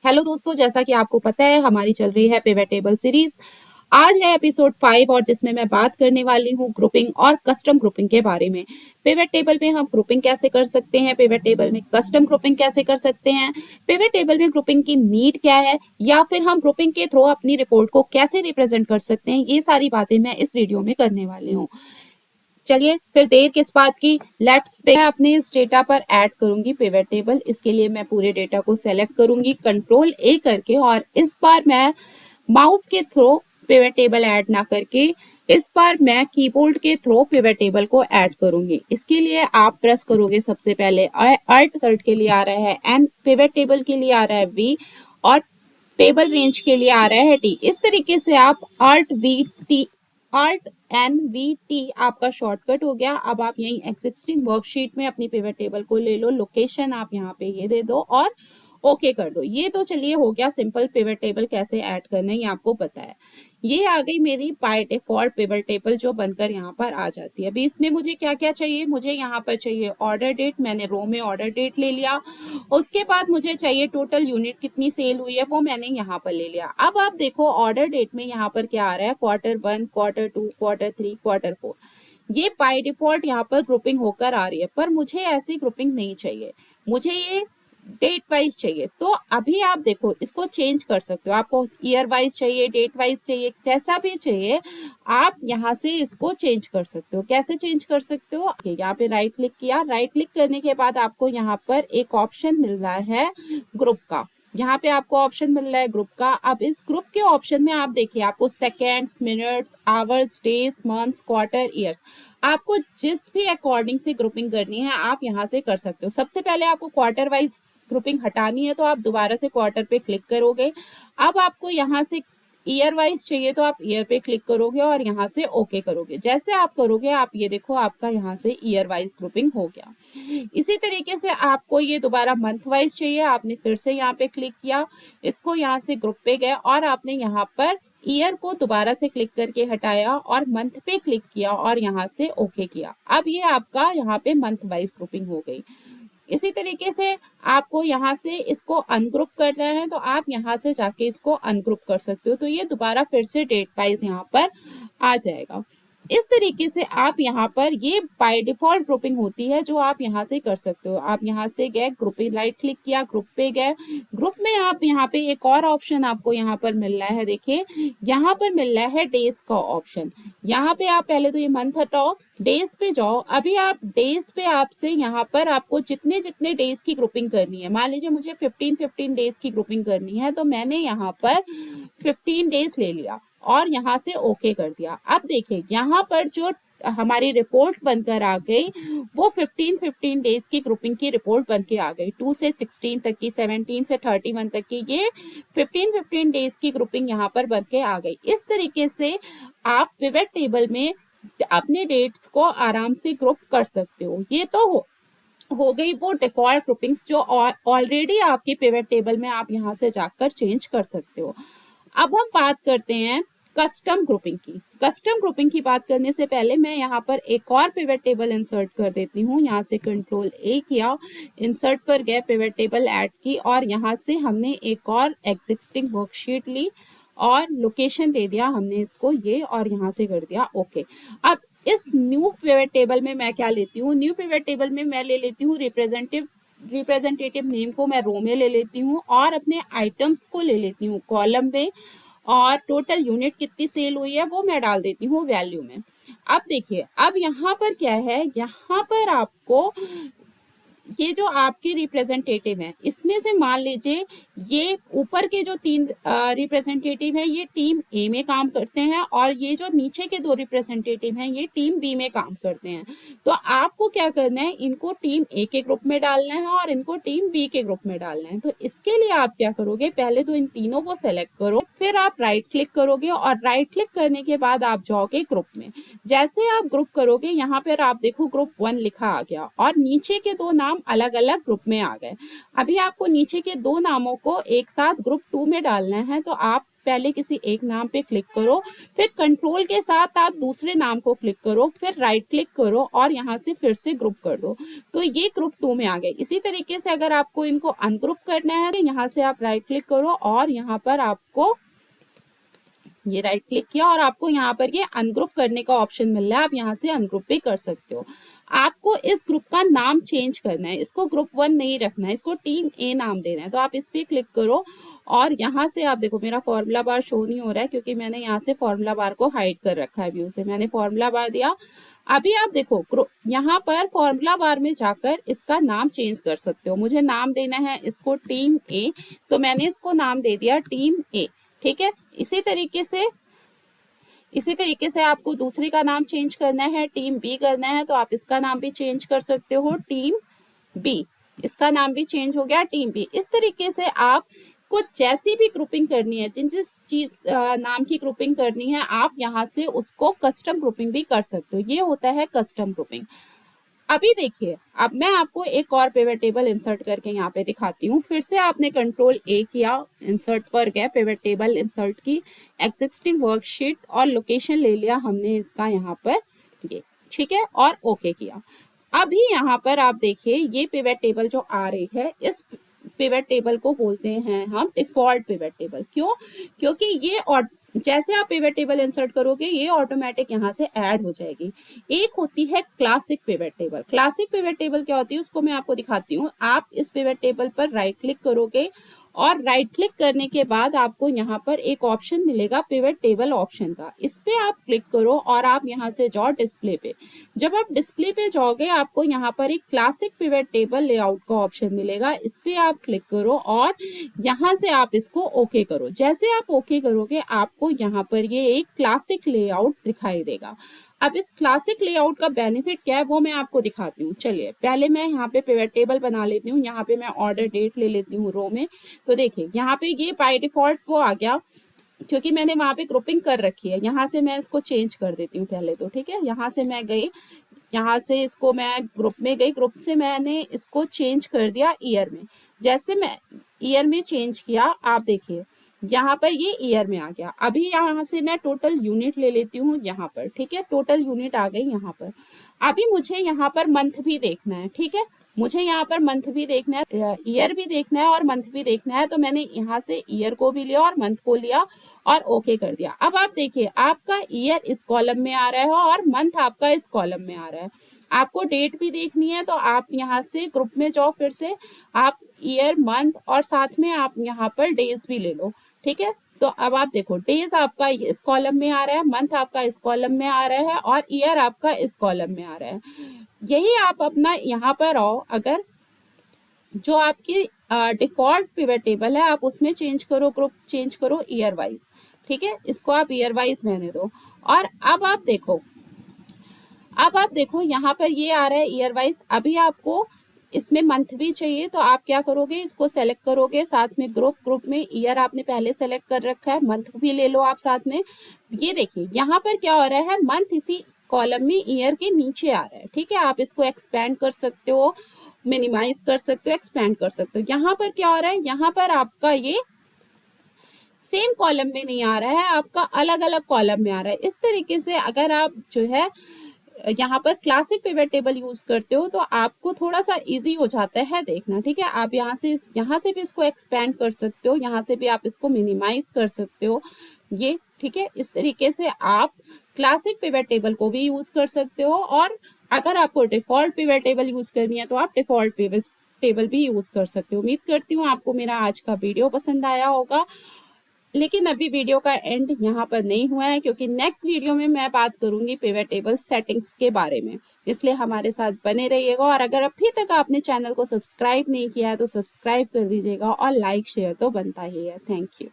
Hello दोस्तों, जैसा कि आपको पता है हमारी चल रही है पिवट टेबल सीरीज। आज है एपिसोड 5 और जिसमें मैं बात करने वाली हूँ ग्रुपिंग और कस्टम ग्रुपिंग के बारे में। पिवट टेबल में हम ग्रुपिंग कैसे कर सकते हैं, पिवट टेबल में कस्टम ग्रुपिंग कैसे कर सकते हैं, पिवट टेबल में ग्रुपिंग की नीड क्या है, या फिर हम ग्रुपिंग के थ्रू अपनी रिपोर्ट को कैसे रिप्रेजेंट कर सकते हैं, ये सारी बातें मैं इस वीडियो में करने वाली हूँ। चलिए फिर देर किस बात की, लेट्स मैं अपने इस डेटा पर ऐड करूंगी पिवट टेबल। इसके लिए मैं पूरे डेटा को सेलेक्ट करूंगी कंट्रोल ए करके, और इस बार मैं माउस के थ्रू पिवट टेबल ऐड ना करके इस बार मैं कीबोर्ड के थ्रू पिवट टेबल को ऐड करूंगी। इसके लिए आप प्रेस करोगे सबसे पहले अल्ट के लिए आ रहा है एन, पिवट टेबल के लिए आ रहा है वी, और टेबल रेंज के लिए आ रहा है टी। इस तरीके से आप Alt-N-V-T आपका शॉर्टकट हो गया। अब आप यही एग्जिस्टिंग वर्कशीट में अपनी पिवट टेबल को ले लो, लोकेशन आप यहाँ पे ये दे दो और ओके कर दो। ये तो चलिए हो गया सिंपल, पिवट टेबल कैसे ऐड करना है ये आपको पता है। ये आ गई मेरी बाय डिफॉल्ट पिवट टेबल जो बनकर यहाँ पर आ जाती है। अभी इसमें मुझे क्या क्या चाहिए, मुझे यहाँ पर चाहिए ऑर्डर डेट, मैंने रो में ऑर्डर डेट ले लिया। उसके बाद मुझे चाहिए टोटल यूनिट कितनी सेल हुई है, वो मैंने यहाँ पर ले लिया। अब आप देखो ऑर्डर डेट में यहाँ पर क्या आ रहा है, Q1, Q2, Q3, Q4। ये बाय डिफॉल्ट यहाँ पर ग्रुपिंग होकर आ रही है, पर मुझे ऐसी ग्रुपिंग नहीं चाहिए, मुझे ये डेट वाइज चाहिए। तो अभी आप देखो इसको चेंज कर सकते हो, आपको ईयर वाइज चाहिए, डेट वाइज चाहिए, जैसा भी चाहिए आप यहाँ से इसको चेंज कर सकते हो। कैसे चेंज कर सकते हो, यहाँ पे राइट क्लिक किया, राइट क्लिक करने के बाद आपको यहाँ पर एक ऑप्शन मिल रहा है ग्रुप का। यहाँ पे आपको ऑप्शन मिल रहा है ग्रुप का। अब इस ग्रुप के ऑप्शन में आप देखिए आपको seconds, minutes, hours, days, months, quarter, years, आपको जिस भी अकॉर्डिंग से ग्रुपिंग करनी है आप यहाँ से कर सकते हो। सबसे पहले आपको क्वार्टर वाइज ग्रुपिंग हटानी है तो आप दोबारा से क्वार्टर पे क्लिक करोगे। अब आपको यहाँ से ईयर वाइज चाहिए तो आप ईयर पे क्लिक करोगे और यहाँ से ओके करोगे। जैसे आप करोगे आप ये देखो आपका यहाँ से ईयर वाइज ग्रुपिंग हो गया। इसी तरीके से आपको ये दोबारा मंथ वाइज चाहिए, आपने फिर से यहाँ पे क्लिक किया, इसको यहाँ से ग्रुप पे गए और आपने यहाँ पर ईयर को दोबारा से क्लिक करके हटाया और मंथ पे क्लिक किया और यहाँ से ओके किया। अब ये आपका यहाँ पे मंथ वाइज ग्रुपिंग हो गई। इसी तरीके से आपको यहाँ से इसको अनग्रुप करना है तो आप यहाँ से जाके इसको अनग्रुप कर सकते हो, तो ये दोबारा फिर से डेट वाइज यहाँ पर आ जाएगा। इस तरीके से आप यहाँ पर ये बाय डिफॉल्ट ग्रुपिंग होती है जो आप यहाँ से कर सकते हो। आप यहाँ से गए ग्रुप पे राइट क्लिक किया, ग्रुप पे गए, ग्रुप में आप यहाँ पे एक और ऑप्शन आपको यहाँ पर मिल रहा है, देखिए यहाँ पर मिल रहा है डेज का ऑप्शन। यहाँ पे आप पहले तो ये मंथ हटाओ, डेज पे जाओ। अभी आप डेज पे आपसे यहाँ पर आपको जितने जितने डेज की ग्रुपिंग करनी है, मान लीजिए मुझे 15 डेज की ग्रुपिंग करनी है तो मैंने यहाँ पर 15 डेज ले लिया और यहाँ से ओके कर दिया। अब देखिए यहाँ पर जो हमारी रिपोर्ट बनकर आ गई वो 15 डेज की ग्रुपिंग की रिपोर्ट बन के आ गई। 2 से 16 तक की, 17 से 31 तक की, ये 15 डेज की ग्रुपिंग यहाँ पर बन के आ गई। इस तरीके से आप पिवट टेबल में अपने डेट्स को आराम से ग्रुप कर सकते हो। ये तो हो गई वो डिफॉल्ट ग्रुपिंग्स जो ऑलरेडी आपकी पिवट टेबल में आप यहाँ से जाकर चेंज कर सकते हो। अब हम बात करते हैं कस्टम ग्रुपिंग की। कस्टम ग्रुपिंग की बात करने से पहले मैं यहाँ पर एक और पिवट टेबल इंसर्ट कर देती हूँ। यहाँ से कंट्रोल ए किया, इंसर्ट पर गए, पिवट टेबल ऐड की और यहाँ से हमने एक और एग्जिस्टिंग वर्कशीट ली और लोकेशन दे दिया हमने इसको ये, और यहाँ से कर दिया ओके। अब इस न्यू पिवट टेबल में मैं क्या लेती हूँ, न्यू पिवट टेबल में मैं ले लेती हूँ रिप्रेजेंटेटिव नेम को मैं रो में ले लेती हूँ और अपने आइटम्स को ले लेती हूँ कॉलम में, और टोटल यूनिट कितनी सेल हुई है वो मैं डाल देती हूँ वैल्यू में। अब देखिए अब यहाँ पर क्या है, यहाँ पर आपको ये जो आपके रिप्रेजेंटेटिव हैं इसमें से मान लीजिए ये ऊपर के जो 3 रिप्रेजेंटेटिव हैं ये टीम ए में काम करते हैं और ये जो नीचे के 2 रिप्रेजेंटेटिव हैं ये टीम बी में काम करते हैं। तो आपको क्या करना है, इनको टीम ए के ग्रुप में डालना है और इनको टीम बी के ग्रुप में डालना है। तो इसके लिए आप क्या करोगे, पहले तो इन तीनों को सेलेक्ट करो, फिर आप राइट क्लिक करोगे और राइट क्लिक करने के बाद आप जाओगे ग्रुप में। जैसे आप ग्रुप करोगे यहाँ पर आप देखो ग्रुप 1 लिखा आ गया और नीचे के 2 नाम अलग अलग ग्रुप में आ गए। अभी आपको नीचे के 2 नामों को एक साथ ग्रुप 2 में डालना है तो आप पहले किसी एक नाम पे क्लिक करो, फिर कंट्रोल के साथ आप दूसरे नाम को क्लिक करो, फिर राइट क्लिक करो और यहाँ से फिर से ग्रुप कर दो, तो ये ग्रुप 2 में आ गए। इसी तरीके से अगर आपको इनको अनग्रुप करना है तो यहाँ से आप राइट क्लिक करो और यहाँ पर आपको ये राइट क्लिक किया और आपको यहाँ पर ये अनग्रुप करने का ऑप्शन मिल रहा है, आप यहाँ से अनग्रुप भी कर सकते हो। आपको इस ग्रुप का नाम चेंज करना है, इसको ग्रुप 1 नहीं रखना है, इसको टीम ए नाम देना है, तो आप इस पे क्लिक करो और यहाँ से आप देखो मेरा फॉर्मूला बार शो नहीं हो रहा है क्योंकि मैंने यहाँ से फॉर्मूला बार को हाइड कर रखा है व्यू से। मैंने फॉर्मूला बार दिया, अभी आप देखो यहाँ पर फॉर्मूला बार में जाकर इसका नाम चेंज कर सकते हो। मुझे नाम देना है इसको टीम ए, तो मैंने इसको नाम दे दिया टीम ए, ठीक है। इसी तरीके से आपको दूसरी का नाम चेंज करना है, टीम बी करना है, तो आप इसका नाम भी चेंज कर सकते हो, टीम बी, इसका नाम भी चेंज हो गया टीम बी। इस तरीके से आप कुछ जैसी भी ग्रुपिंग करनी है, जिस चीज नाम की ग्रुपिंग करनी है, आप यहाँ से उसको कस्टम ग्रुपिंग भी कर सकते हो, ये होता है कस्टम ग्रुपिंग। अभी देखिए, अब मैं आपको एक और पिवट टेबल इंसर्ट करके यहाँ पे दिखाती हूँ। फिर से आपने कंट्रोल ए किया, इंसर्ट पर गए, पिवट टेबल इंसर्ट की, एग्जिस्टिंग वर्कशीट और लोकेशन ले लिया हमने इसका यहाँ पर ये, ठीक है, और ओके किया। अभी यहाँ पर आप देखिए ये पिवट टेबल जो आ रही है, इस पिवट टेबल को बोलते हैं हम डिफॉल्ट पिवट टेबल। क्यों? क्योंकि ये और जैसे आप पिवट टेबल इंसर्ट करोगे ये ऑटोमेटिक यहाँ से ऐड हो जाएगी। एक होती है classic pivot table. Classic pivot table क्या होती है उसको मैं आपको दिखाती हूँ। आप इस पिवट टेबल पर राइट क्लिक करोगे और राइट क्लिक करने के बाद आपको यहाँ पर एक ऑप्शन मिलेगा पिवट टेबल ऑप्शन का, इस पे आप क्लिक करो और आप यहाँ से जाओ डिस्प्ले पे। जब आप डिस्प्ले पे जाओगे आपको यहाँ पर एक क्लासिक पिवट टेबल लेआउट का ऑप्शन मिलेगा, इस पे आप क्लिक करो और यहाँ से आप इसको ओके करो। जैसे आप ओके करोगे आपको यहाँ पर ये एक क्लासिक लेआउट दिखाई देगा। अब इस क्लासिक लेआउट का बेनिफिट क्या है वो मैं आपको दिखाती हूँ। चलिए पहले मैं यहाँ पे पिवट टेबल बना लेती हूँ, यहाँ पे मैं ऑर्डर डेट ले लेती हूँ रो में। तो देखिए यहाँ पे ये बाय डिफॉल्ट वो आ गया क्योंकि मैंने वहाँ पे ग्रुपिंग कर रखी है। यहाँ से मैं इसको चेंज कर देती हूँ पहले तो, ठीक है। यहाँ से मैं गई, यहाँ से इसको मैं ग्रुप में गई, ग्रुप से मैंने इसको चेंज कर दिया ईयर में। जैसे मैं ईयर में चेंज किया आप देखिए यहाँ पर ये ईयर में आ गया। अभी यहाँ से मैं टोटल यूनिट ले लेती हूँ यहाँ पर, ठीक है, टोटल यूनिट आ गई यहाँ पर। अभी मुझे यहाँ पर मंथ भी देखना है, ठीक है, मुझे यहाँ पर मंथ भी देखना है, ईयर भी देखना है और मंथ भी देखना है। तो मैंने यहाँ से ईयर को भी लिया और मंथ को लिया और ओके कर दिया। अब आप देखिए आपका ईयर इस कॉलम में आ रहा है और मंथ आपका इस कॉलम में आ रहा है। आपको डेट भी देखनी है तो आप यहाँ से ग्रुप में जाओ, फिर से आप ईयर मंथ और साथ में आप यहाँ पर डेज भी ले लो, ठीक है। तो अब आप देखो डेज आपका इस कॉलम में आ रहा है, मंथ आपका इस कॉलम में आ रहा है और ईयर आपका इस कॉलम में आ रहा है। यही आप अपना यहाँ पर आओ, अगर जो आपकी डिफॉल्ट पिवट टेबल है आप उसमें चेंज करो, ग्रुप चेंज करो ईयर वाइज, ठीक है, इसको आप ईयर वाइज रहने दो। और अब आप देखो यहाँ पर ये आ रहा है ईयर वाइज। अभी आपको इसमें मंथ भी चाहिए तो आप क्या करोगे, इसको सेलेक्ट करोगे, साथ में ग्रुप में ईयर आपने पहले सेलेक्ट कर रखा है, मंथ भी ले लो आप साथ में। ये देखिए यहाँ पर क्या हो रहा है, मंथ इसी कॉलम में ईयर के नीचे आ रहा है, ठीक है। आप इसको एक्सपेंड कर सकते हो, मिनिमाइज कर सकते हो, एक्सपेंड कर सकते हो। यहाँ पर क्या हो रहा है, यहाँ पर आपका ये सेम कॉलम में नहीं आ रहा है, आपका अलग अलग कॉलम में आ रहा है। इस तरीके से अगर आप जो है यहाँ पर क्लासिक पिवट टेबल यूज करते हो तो आपको थोड़ा सा इजी हो जाता है देखना, ठीक है। आप यहाँ से भी इसको एक्सपेंड कर सकते हो, यहाँ से भी आप इसको मिनिमाइज कर सकते हो, ये ठीक है। इस तरीके से आप क्लासिक पिवट टेबल को भी यूज कर सकते हो और अगर आपको डिफॉल्ट पिवट टेबल यूज करनी है तो आप डिफॉल्ट पिवट टेबल भी यूज कर सकते हो। उम्मीद करती हूँ आपको मेरा आज का वीडियो पसंद आया होगा, लेकिन अभी वीडियो का एंड यहाँ पर नहीं हुआ है क्योंकि नेक्स्ट वीडियो में मैं बात करूंगी पिवट टेबल सेटिंग्स के बारे में, इसलिए हमारे साथ बने रहिएगा। और अगर अभी तक आपने चैनल को सब्सक्राइब नहीं किया है तो सब्सक्राइब कर दीजिएगा और लाइक शेयर तो बनता ही है। Thank you.